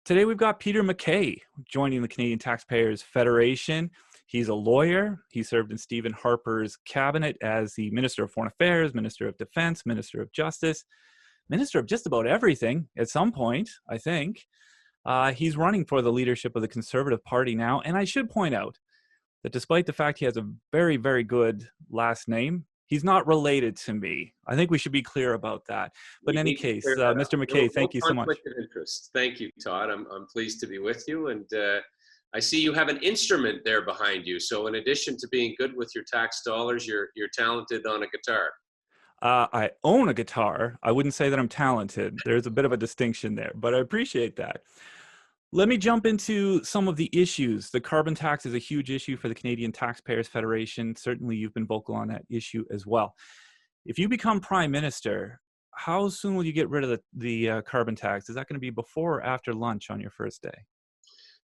Today we've got Peter MacKay joining the Canadian Taxpayers Federation. He's a lawyer. He served in Stephen Harper's cabinet as the Minister of Foreign Affairs, Minister of Defense, Minister of Justice, Minister of just about everything at some point, I think. He's running for the leadership of the Conservative Party now. And I should point out that despite the fact he has a very, very good last name, he's not related to me. I think we should be clear about that. But in any case, Mr. MacKay, thank you so much. Conflict of interest. Thank you, Todd. I'm pleased to be with you. And I see you have an instrument there behind you. So in addition to being good with your tax dollars, you're talented on a guitar. I own a guitar. I wouldn't say that I'm talented. There's a bit of a distinction there, but I appreciate that. Let me jump into some of the issues. The carbon tax is a huge issue for the Canadian Taxpayers Federation. Certainly, you've been vocal on that issue as well. If you become Prime Minister, how soon will you get rid of the carbon tax? Is that going to be before or after lunch on your first day?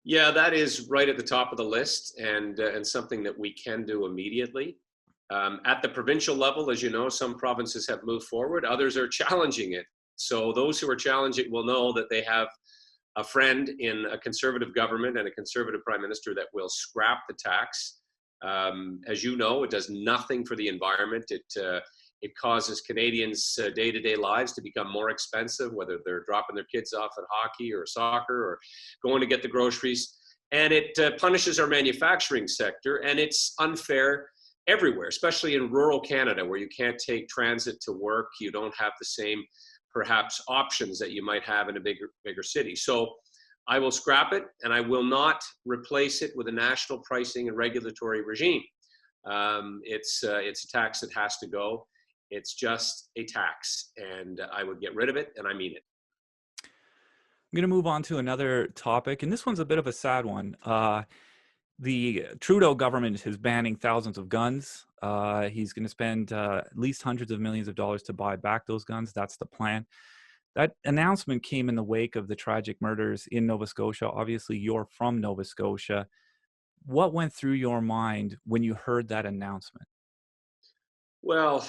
Yeah, that is right at the top of the list and something that we can do immediately. At the provincial level, as you know, some provinces have moved forward. Others are challenging it. So those who are challenging it will know that they have a friend in a Conservative government and a Conservative Prime Minister that will scrap the tax. As you know, it does nothing for the environment. It causes Canadians' day-to-day lives to become more expensive, whether they're dropping their kids off at hockey or soccer or going to get the groceries. And it punishes our manufacturing sector, and it's unfair everywhere, especially in rural Canada where you can't take transit to work. You don't have the same perhaps options that you might have in a bigger city. So I will scrap it, and I will not replace it with a national pricing and regulatory regime. It's a tax that has to go. It's just a tax, and I would get rid of it, and I mean it. I'm going to move on to another topic, and this one's a bit of a sad one. The Trudeau government is banning thousands of guns. He's going to spend at least hundreds of millions of dollars to buy back those guns. That's the plan. That announcement came in the wake of the tragic murders in Nova Scotia. Obviously, you're from Nova Scotia. What went through your mind when you heard that announcement? Well,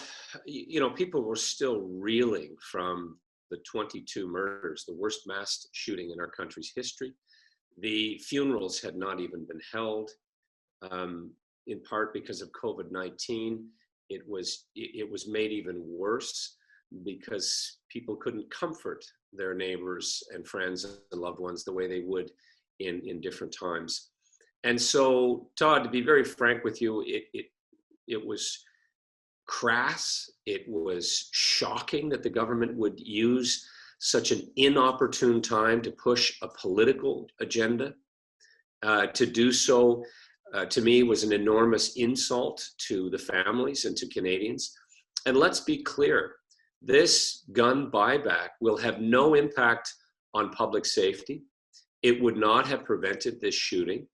people were still reeling from the 22 murders, the worst mass shooting in our country's history. The funerals had not even been held, in part because of COVID-19. It was made even worse because people couldn't comfort their neighbors and friends and loved ones the way they would in different times. And so, Todd, to be very frank with you, it was crass. It was shocking that the government would use such an inopportune time to push a political agenda. To do so, to me, was an enormous insult to the families and to Canadians. And let's be clear, this gun buyback will have no impact on public safety. It would not have prevented this shooting.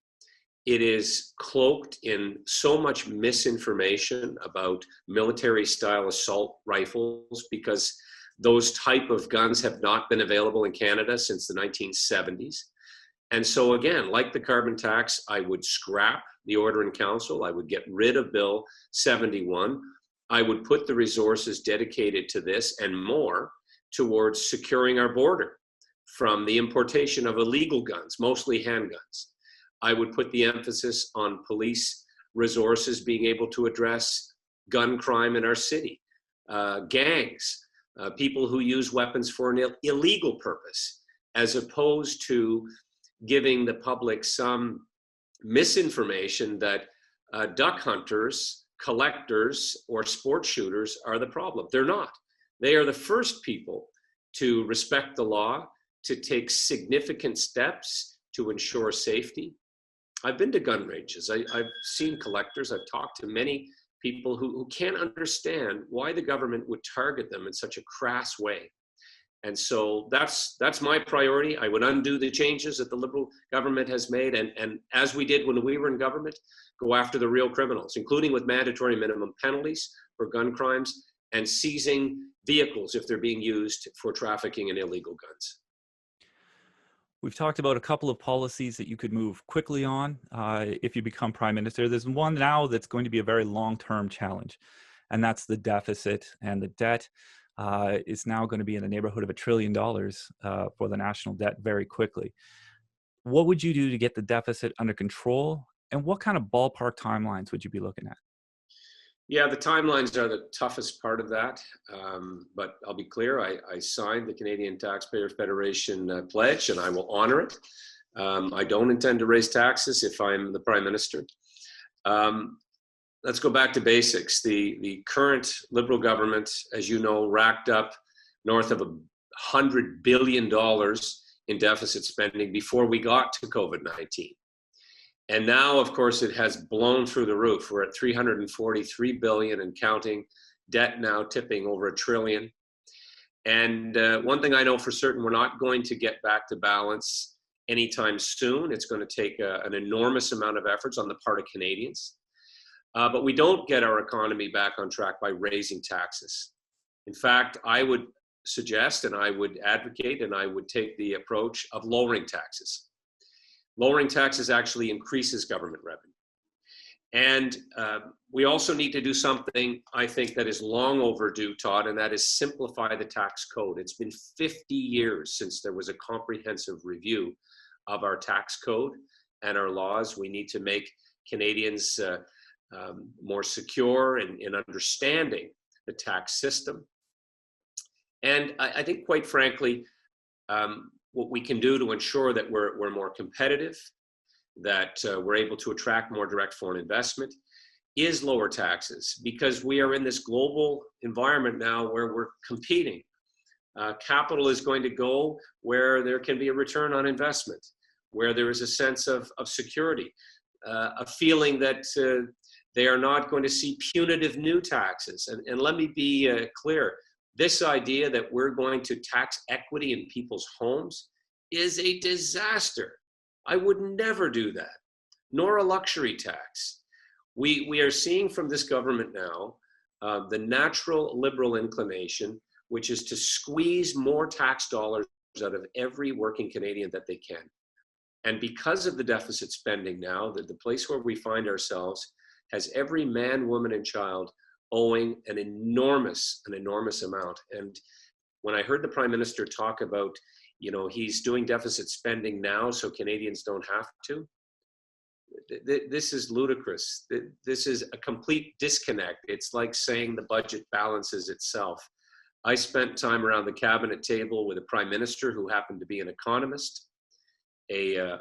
It is cloaked in so much misinformation about military-style assault rifles because those type of guns have not been available in Canada since the 1970s. And so again, like the carbon tax, I would scrap the order in council. I would get rid of Bill 71. I would put the resources dedicated to this and more towards securing our border from the importation of illegal guns, mostly handguns. I would put the emphasis on police resources being able to address gun crime in our city, gangs, people who use weapons for an illegal purpose, as opposed to giving the public some misinformation that duck hunters, collectors, or sport shooters are the problem. They're not. They are the first people to respect the law, to take significant steps to ensure safety. I've been to gun ranges. I've seen collectors. I've talked to many people who can't understand why the government would target them in such a crass way. And so that's my priority. I would undo the changes that the Liberal government has made, and as we did when we were in government, go after the real criminals, including with mandatory minimum penalties for gun crimes and seizing vehicles if they're being used for trafficking in illegal guns. We've talked about a couple of policies that you could move quickly on if you become Prime Minister. There's one now that's going to be a very long-term challenge, and that's the deficit and the debt. is now going to be in the neighborhood of $1 trillion for the national debt very quickly. What would you do to get the deficit under control? And what kind of ballpark timelines would you be looking at? Yeah, the timelines are the toughest part of that. But I'll be clear, I signed the Canadian Taxpayers Federation pledge, and I will honor it. I don't intend to raise taxes if I'm the Prime Minister. Let's go back to basics. The current Liberal government, as you know, racked up north of $100 billion in deficit spending before we got to COVID-19. And now, of course, it has blown through the roof. We're at $343 billion and counting, debt now tipping over $1 trillion. And one thing I know for certain, we're not going to get back to balance anytime soon. It's going to take an enormous amount of efforts on the part of Canadians. But we don't get our economy back on track by raising taxes. In fact, I would suggest, and I would advocate, and I would take the approach of lowering taxes. Lowering taxes actually increases government revenue. And we also need to do something, I think, that is long overdue, Todd, and that is simplify the tax code. It's been 50 years since there was a comprehensive review of our tax code and our laws. We need to make Canadians more secure in understanding the tax system. And I think, quite frankly, what we can do to ensure that we're more competitive, that we're able to attract more direct foreign investment, is lower taxes, because we are in this global environment now where we're competing. Capital is going to go where there can be a return on investment, where there is a sense of security, a feeling that they are not going to see punitive new taxes. And let me be clear. This idea that we're going to tax equity in people's homes is a disaster. I would never do that, nor a luxury tax. We are seeing from this government now the natural Liberal inclination, which is to squeeze more tax dollars out of every working Canadian that they can. And because of the deficit spending now, the place where we find ourselves has every man, woman, and child owing an enormous amount. And when I heard the Prime Minister talk about, he's doing deficit spending now so Canadians don't have to, this is ludicrous. This is a complete disconnect. It's like saying the budget balances itself. I spent time around the cabinet table with a Prime Minister who happened to be an economist, a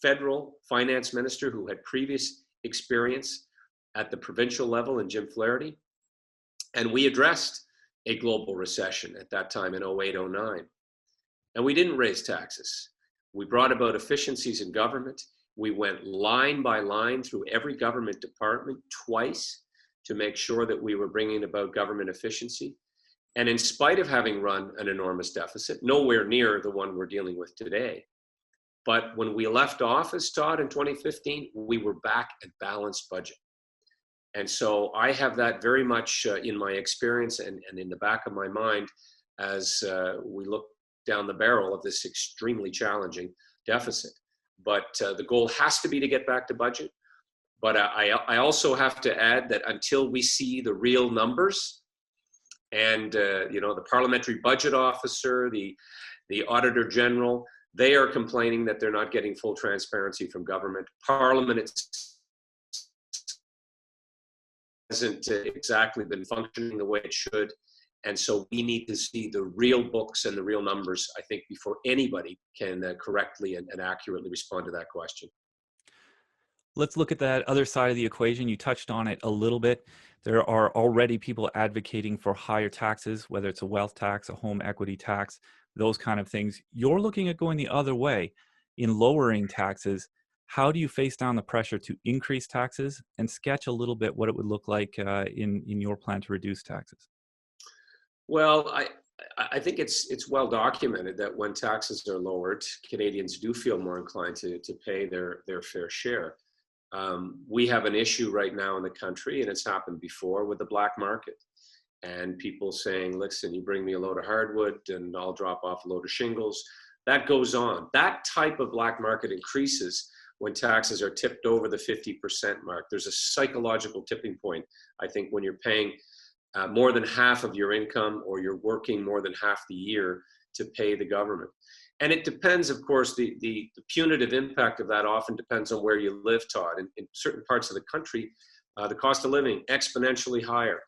federal finance minister who had previous experience at the provincial level in Jim Flaherty. And we addressed a global recession at that time in 08-09. And we didn't raise taxes. We brought about efficiencies in government. We went line by line through every government department twice to make sure that we were bringing about government efficiency. And in spite of having run an enormous deficit, nowhere near the one we're dealing with today, but when we left office, Todd, in 2015, we were back at balanced budget. And so I have that very much in my experience and in the back of my mind as we look down the barrel of this extremely challenging deficit. But the goal has to be to get back to budget. But I also have to add that until we see the real numbers, and the Parliamentary Budget Officer, the Auditor General, they are complaining that they're not getting full transparency from government. Parliament hasn't exactly been functioning the way it should. And so we need to see the real books and the real numbers, I think, before anybody can correctly and accurately respond to that question. Let's look at that other side of the equation. You touched on it a little bit. There are already people advocating for higher taxes, whether it's a wealth tax, a home equity tax, those kind of things. You're looking at going the other way in lowering taxes. How do you face down the pressure to increase taxes, and sketch a little bit what it would look like in your plan to reduce taxes? Well, I think it's well documented that when taxes are lowered, Canadians do feel more inclined to pay their fair share. We have an issue right now in the country, and it's happened before, with the black market. And people saying, listen, you bring me a load of hardwood and I'll drop off a load of shingles. That goes on. That type of black market increases when taxes are tipped over the 50% mark. There's a psychological tipping point, I think, when you're paying more than half of your income, or you're working more than half the year to pay the government. And it depends, of course, the punitive impact of that often depends on where you live, Todd. In certain parts of the country, the cost of living exponentially higher.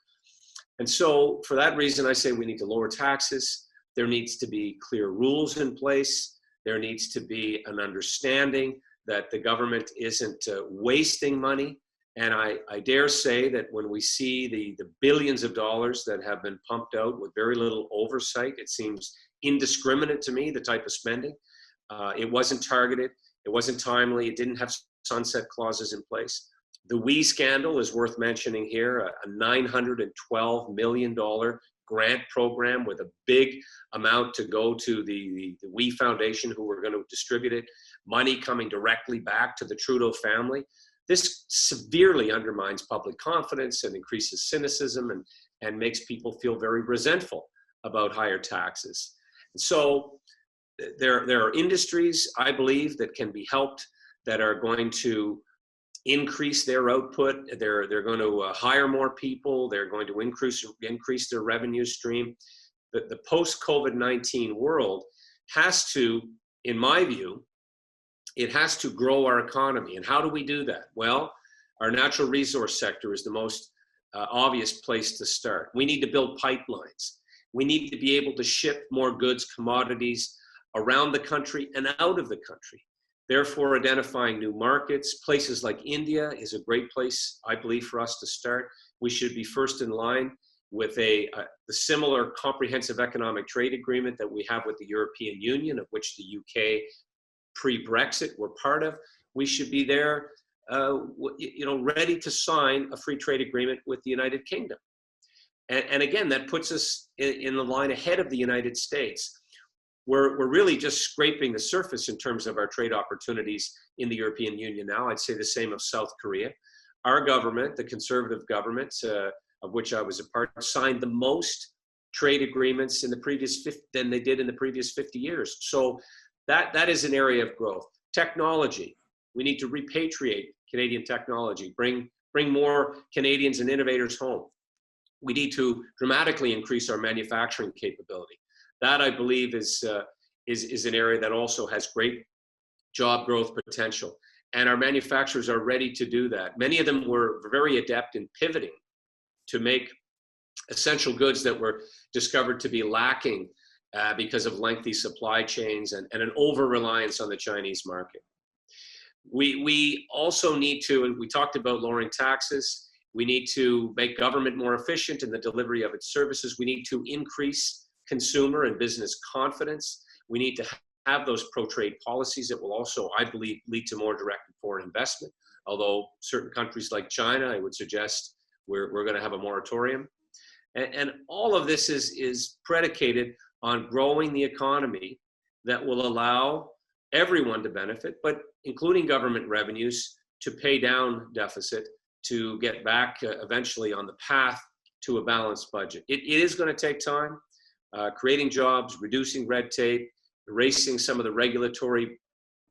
And so for that reason, I say we need to lower taxes. There needs to be clear rules in place. There needs to be an understanding that the government isn't wasting money. And I dare say that when we see the billions of dollars that have been pumped out with very little oversight, it seems indiscriminate to me, the type of spending. It wasn't targeted. It wasn't timely. It didn't have sunset clauses in place. The WE scandal is worth mentioning here, a $912 million grant program with a big amount to go to the WE Foundation, who were going to distribute it, money coming directly back to the Trudeau family. This severely undermines public confidence and increases cynicism and makes people feel very resentful about higher taxes. And so there are industries, I believe, that can be helped, that are going to increase their output. They're going to hire more people. They're going to increase their revenue stream. The post-COVID-19 world has to, in my view, it has to grow our economy. And how do we do that? Well, our natural resource sector is the most obvious place to start. We need to build pipelines. We need to be able to ship more goods, commodities around the country and out of the country. Therefore, identifying new markets, places like India is a great place, I believe, for us to start. We should be first in line with the similar comprehensive economic trade agreement that we have with the European Union, of which the UK pre-Brexit were part of. We should be there, ready to sign a free trade agreement with the United Kingdom. And again, that puts us in the line ahead of the United States. We're really just scraping the surface in terms of our trade opportunities in the European Union now. I'd say the same of South Korea. Our government, the Conservative government, of which I was a part, signed the most trade agreements in the previous than they did in the previous 50 years. So that is an area of growth. Technology. We need to repatriate Canadian technology, bring more Canadians and innovators home. We need to dramatically increase our manufacturing capability. That, I believe, is an area that also has great job growth potential. And our manufacturers are ready to do that. Many of them were very adept in pivoting to make essential goods that were discovered to be lacking because of lengthy supply chains and an over-reliance on the Chinese market. We also need to, and we talked about lowering taxes, we need to make government more efficient in the delivery of its services. We need to increase consumer and business confidence. We need to have those pro-trade policies that will also, I believe, lead to more direct foreign investment. Although certain countries like China, I would suggest we're going to have a moratorium. And all of this is predicated on growing the economy that will allow everyone to benefit, but including government revenues, to pay down deficit, to get back eventually on the path to a balanced budget. It is going to take time. Creating jobs, reducing red tape, erasing some of the regulatory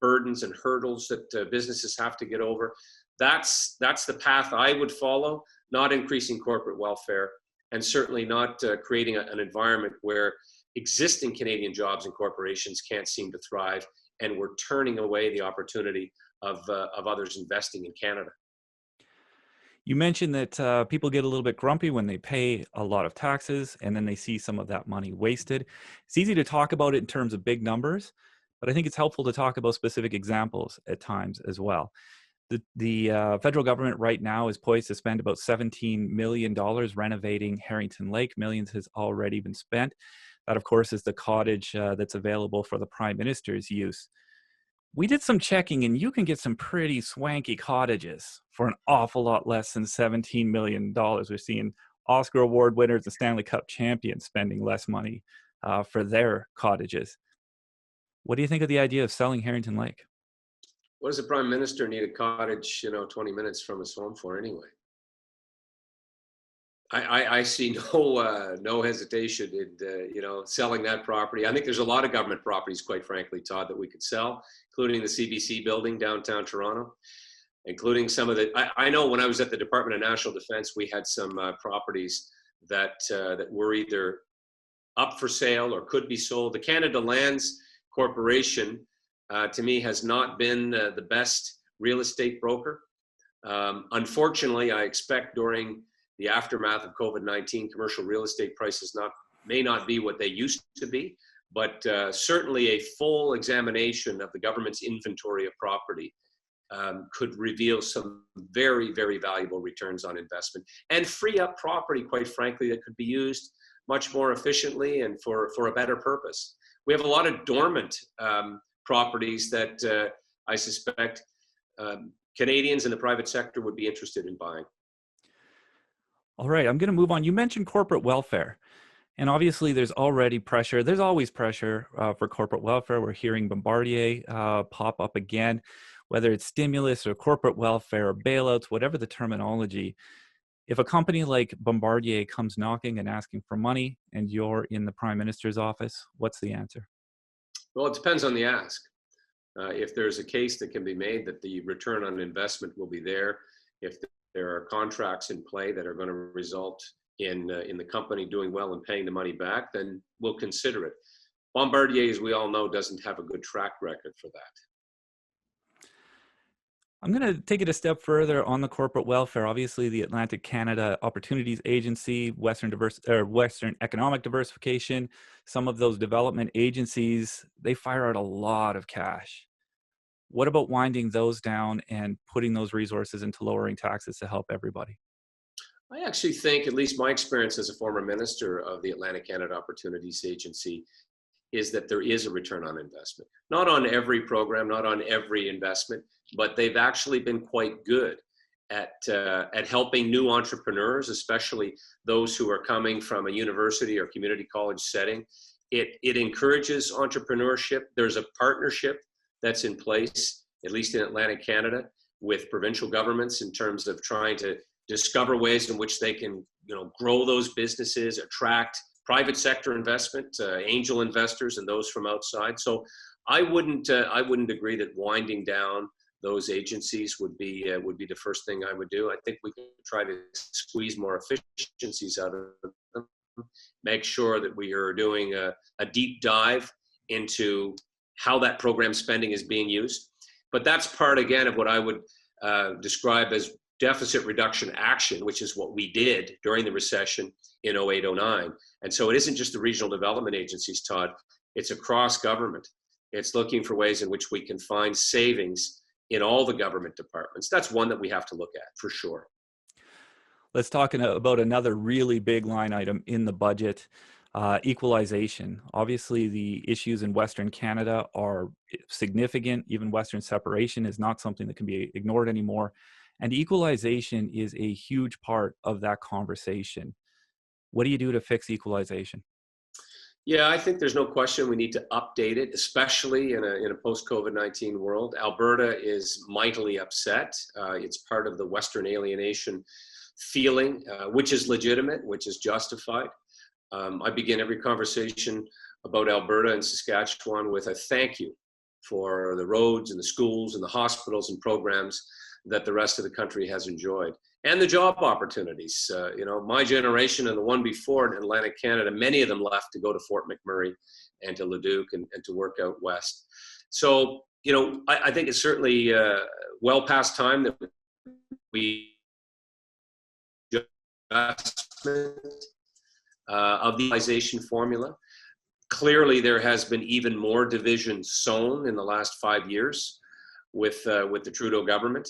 burdens and hurdles that businesses have to get over. That's the path I would follow, not increasing corporate welfare, and certainly not creating an environment where existing Canadian jobs and corporations can't seem to thrive, and we're turning away the opportunity of others investing in Canada. You mentioned that people get a little bit grumpy when they pay a lot of taxes and then they see some of that money wasted. It's easy to talk about it in terms of big numbers, but I think it's helpful to talk about specific examples at times as well. The federal government right now is poised to spend about $17 million renovating Harrington Lake. Millions has already been spent. That, of course, is the cottage that's available for the Prime Minister's use. We did some checking, and you can get some pretty swanky cottages for an awful lot less than $17 million. We're seeing Oscar Award winners and Stanley Cup champions spending less money for their cottages. What do you think of the idea of selling Harrington Lake? What does the Prime Minister need a cottage, 20 minutes from his home for anyway? I see no hesitation in selling that property. I think there's a lot of government properties, quite frankly, Todd, that we could sell, including the CBC building downtown Toronto, including some of the. I know when I was at the Department of National Defense, we had some properties that were either up for sale or could be sold. The Canada Lands Corporation, to me, has not been the best real estate broker. Unfortunately, I expect during the aftermath of COVID-19, commercial real estate prices may not be what they used to be, but certainly a full examination of the government's inventory of property could reveal some very, very valuable returns on investment and free up property, quite frankly, that could be used much more efficiently and for a better purpose. We have a lot of dormant properties that I suspect Canadians in the private sector would be interested in buying. All right, I'm going to move on. You mentioned corporate welfare. And obviously, there's already pressure. There's always pressure for corporate welfare. We're hearing Bombardier pop up again, whether it's stimulus or corporate welfare or bailouts, whatever the terminology. If a company like Bombardier comes knocking and asking for money and you're in the Prime Minister's office, what's the answer? Well, it depends on the ask. If there's a case that can be made that the return on investment will be there, if there are contracts in play that are going to result in the company doing well and paying the money back, then we'll consider it. Bombardier, as we all know, doesn't have a good track record for that. I'm going to take it a step further on the corporate welfare. Obviously, the Atlantic Canada Opportunities Agency, Western Economic Diversification, some of those development agencies, they fire out a lot of cash. What about winding those down and putting those resources into lowering taxes to help everybody? I actually think, at least my experience as a former minister of the Atlantic Canada Opportunities Agency, is that there is a return on investment. Not on every program, not on every investment, but they've actually been quite good at helping new entrepreneurs, especially those who are coming from a university or community college setting. It encourages entrepreneurship. There's a partnership that's in place, at least in Atlantic Canada, with provincial governments in terms of trying to discover ways in which they can, grow those businesses, attract private sector investment, angel investors, and those from outside. So I wouldn't agree that winding down those agencies would be the first thing I would do. I think we can try to squeeze more efficiencies out of them, make sure that we are doing a deep dive into how that program spending is being used. But that's part, again, of what I would describe as deficit reduction action, which is what we did during the recession in 08-09. And so it isn't just the regional development agencies, Todd, it's across government. It's looking for ways in which we can find savings in all the government departments. That's one that we have to look at for sure. Let's talk about another really big line item in the budget, equalization. Obviously, the issues in Western Canada are significant. Even Western separation is not something that can be ignored anymore. And equalization is a huge part of that conversation. What do you do to fix equalization? Yeah, I think there's no question we need to update it, especially in a post-COVID-19 world. Alberta is mightily upset. It's part of the Western alienation feeling, which is legitimate, which is justified. I begin every conversation about Alberta and Saskatchewan with a thank you for the roads and the schools and the hospitals and programs that the rest of the country has enjoyed, and the job opportunities. My generation and the one before in Atlantic Canada, many of them left to go to Fort McMurray and to Leduc and to work out west. So, I think it's certainly well past time that we adjustment of the equalization formula. Clearly, there has been even more division sown in the last 5 years with the Trudeau government.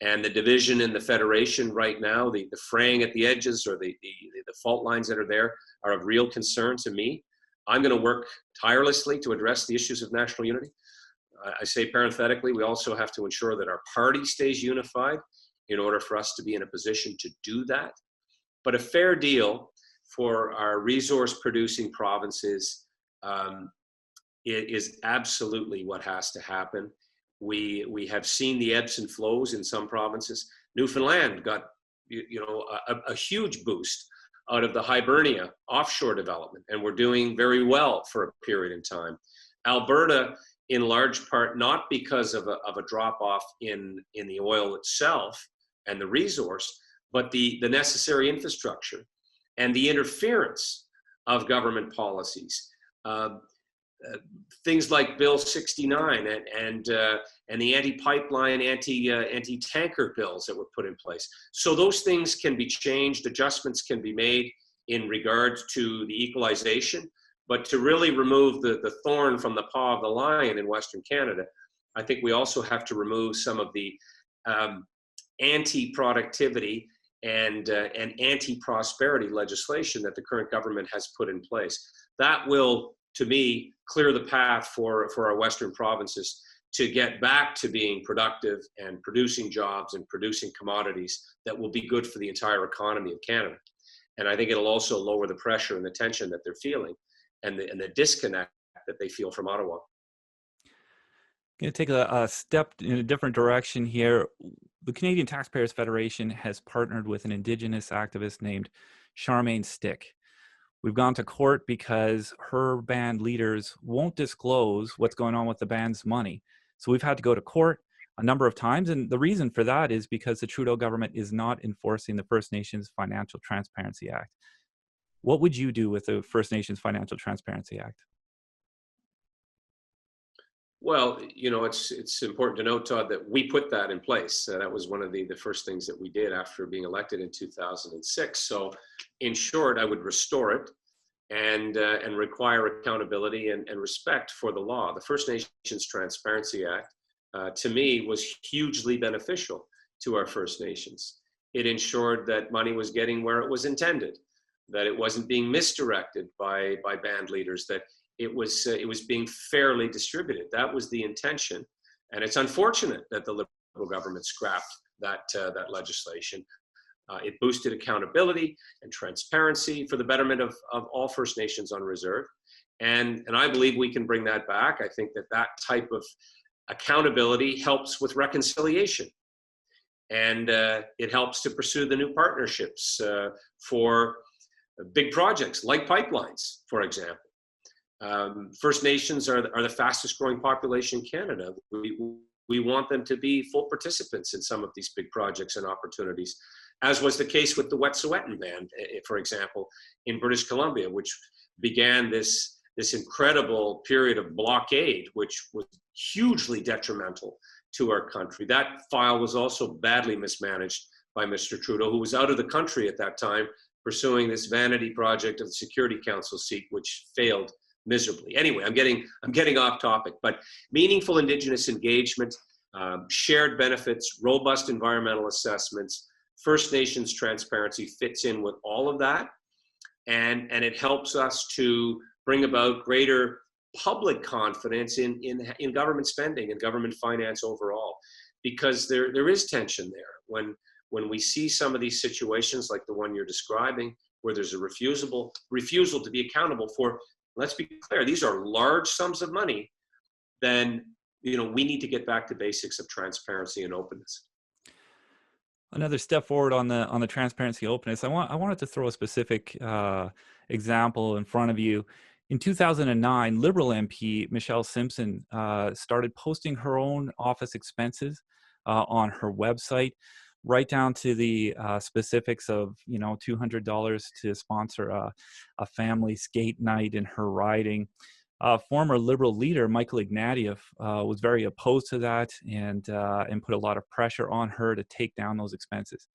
And the division in the Federation right now, the fraying at the edges or the fault lines that are there are of real concern to me. I'm going to work tirelessly to address the issues of national unity. I say parenthetically, we also have to ensure that our party stays unified in order for us to be in a position to do that. But a fair deal for our resource-producing provinces is absolutely what has to happen. We have seen the ebbs and flows in some provinces. Newfoundland got a huge boost out of the Hibernia offshore development, and we're doing very well for a period in time. Alberta, in large part, not because of a drop-off in the oil itself and the resource, but the necessary infrastructure and the interference of government policies. Things like Bill 69 and the anti-pipeline, anti-tanker bills that were put in place. So those things can be changed, adjustments can be made in regards to the equalization, but to really remove the thorn from the paw of the lion in Western Canada, I think we also have to remove some of the anti-productivity and anti-prosperity legislation that the current government has put in place. That will, to me, clear the path for our Western provinces to get back to being productive and producing jobs and producing commodities that will be good for the entire economy of Canada. And I think it'll also lower the pressure and the tension that they're feeling and the disconnect that they feel from Ottawa. Going to take a step in a different direction here. The Canadian Taxpayers Federation has partnered with an Indigenous activist named Charmaine Stick. We've gone to court because her band leaders won't disclose what's going on with the band's money. So we've had to go to court a number of times. And the reason for that is because the Trudeau government is not enforcing the First Nations Financial Transparency Act. What would you do with the First Nations Financial Transparency Act? Well, you know, it's important to note, Todd, that we put that in place. That was one of the first things that we did after being elected in 2006. So, in short, I would restore it and require accountability and respect for the law. The First Nations Transparency Act, to me, was hugely beneficial to our First Nations. It ensured that money was getting where it was intended, that it wasn't being misdirected by band leaders, that it was being fairly distributed. That was the intention, and it's unfortunate that the Liberal government scrapped that legislation. It boosted accountability and transparency for the betterment of all First Nations on reserve, and I believe we can bring that back. I think that type of accountability helps with reconciliation, and it helps to pursue the new partnerships for big projects like pipelines, for example. First Nations are the fastest growing population in Canada. We want them to be full participants in some of these big projects and opportunities, as was the case with the Wet'suwet'en Band, for example, in British Columbia, which began this incredible period of blockade, which was hugely detrimental to our country. That file was also badly mismanaged by Mr. Trudeau, who was out of the country at that time, pursuing this vanity project of the Security Council seat, which failed miserably. Anyway, I'm getting off topic, but meaningful Indigenous engagement, shared benefits, robust environmental assessments, First Nations transparency fits in with all of that, and it helps us to bring about greater public confidence in government spending and government finance overall, because there is tension there when we see some of these situations like the one you're describing, where there's a refusal to be accountable for. Let's be clear, these are large sums of money. Then, you know, we need to get back to basics of transparency and openness. Another step forward on the transparency openness. I wanted to throw a specific example in front of you. In 2009, Liberal MP Michelle Simpson started posting her own office expenses on her website, right down to the specifics of, you know, $200 to sponsor a family skate night in her riding. Former Liberal leader Michael Ignatieff was very opposed to that and put a lot of pressure on her to take down those expenses.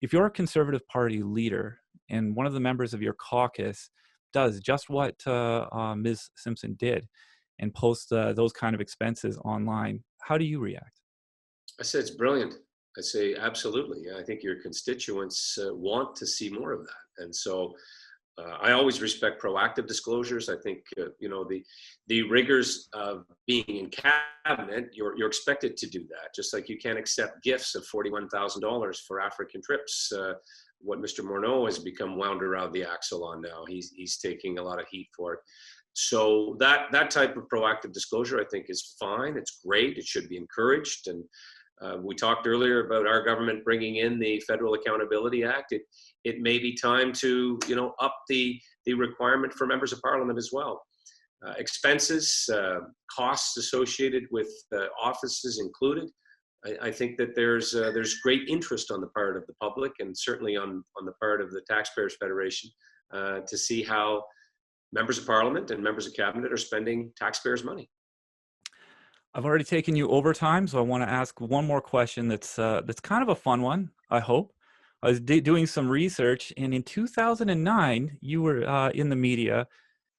If you're a Conservative Party leader and one of the members of your caucus does just what Ms. Simpson did and posts those kind of expenses online, how do you react? I said it's brilliant. I say absolutely. I think your constituents want to see more of that, and so I always respect proactive disclosures. I think you know, the rigors of being in cabinet. You're expected to do that, just like you can't accept gifts of $41,000 for African trips. What Mr. Morneau has become wound around the axle on now. He's taking a lot of heat for it. So that type of proactive disclosure, I think, is fine. It's great. It should be encouraged. And we talked earlier about our government bringing in the Federal Accountability Act. It may be time to, you know, up the requirement for members of Parliament as well. Expenses, costs associated with offices included. I think that there's great interest on the part of the public, and certainly on the part of the Taxpayers Federation, to see how members of Parliament and members of Cabinet are spending taxpayers' money. I've already taken you over time, so I want to ask one more question that's kind of a fun one, I hope. I was doing some research, and in 2009, you were in the media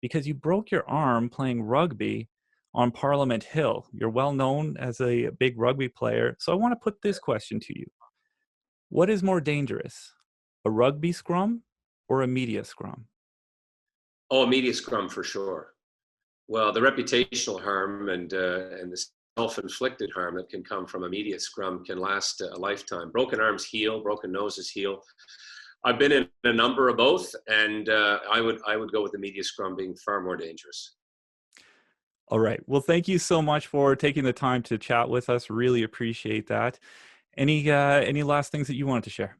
because you broke your arm playing rugby on Parliament Hill. You're well known as a big rugby player. So I want to put this question to you. What is more dangerous, a rugby scrum or a media scrum? Oh, a media scrum for sure. Well, the reputational harm and the self-inflicted harm that can come from a media scrum can last a lifetime. Broken arms heal, broken noses heal. I've been in a number of both, and I would go with the media scrum being far more dangerous. All right. Well, thank you so much for taking the time to chat with us. Really appreciate that. Any last things that you wanted to share?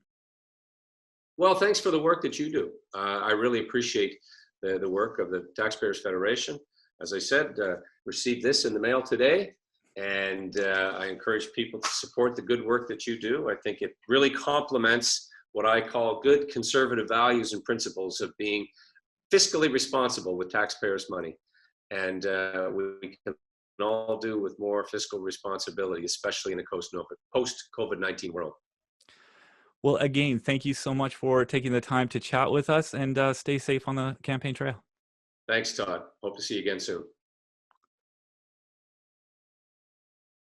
Well, thanks for the work that you do. I really appreciate the work of the Taxpayers Federation. As I said, received this in the mail today, and I encourage people to support the good work that you do. I think it really complements what I call good conservative values and principles of being fiscally responsible with taxpayers' money. And we can all do with more fiscal responsibility, especially in a post-COVID-19 world. Well, again, thank you so much for taking the time to chat with us, and stay safe on the campaign trail. Thanks, Todd. Hope to see you again soon.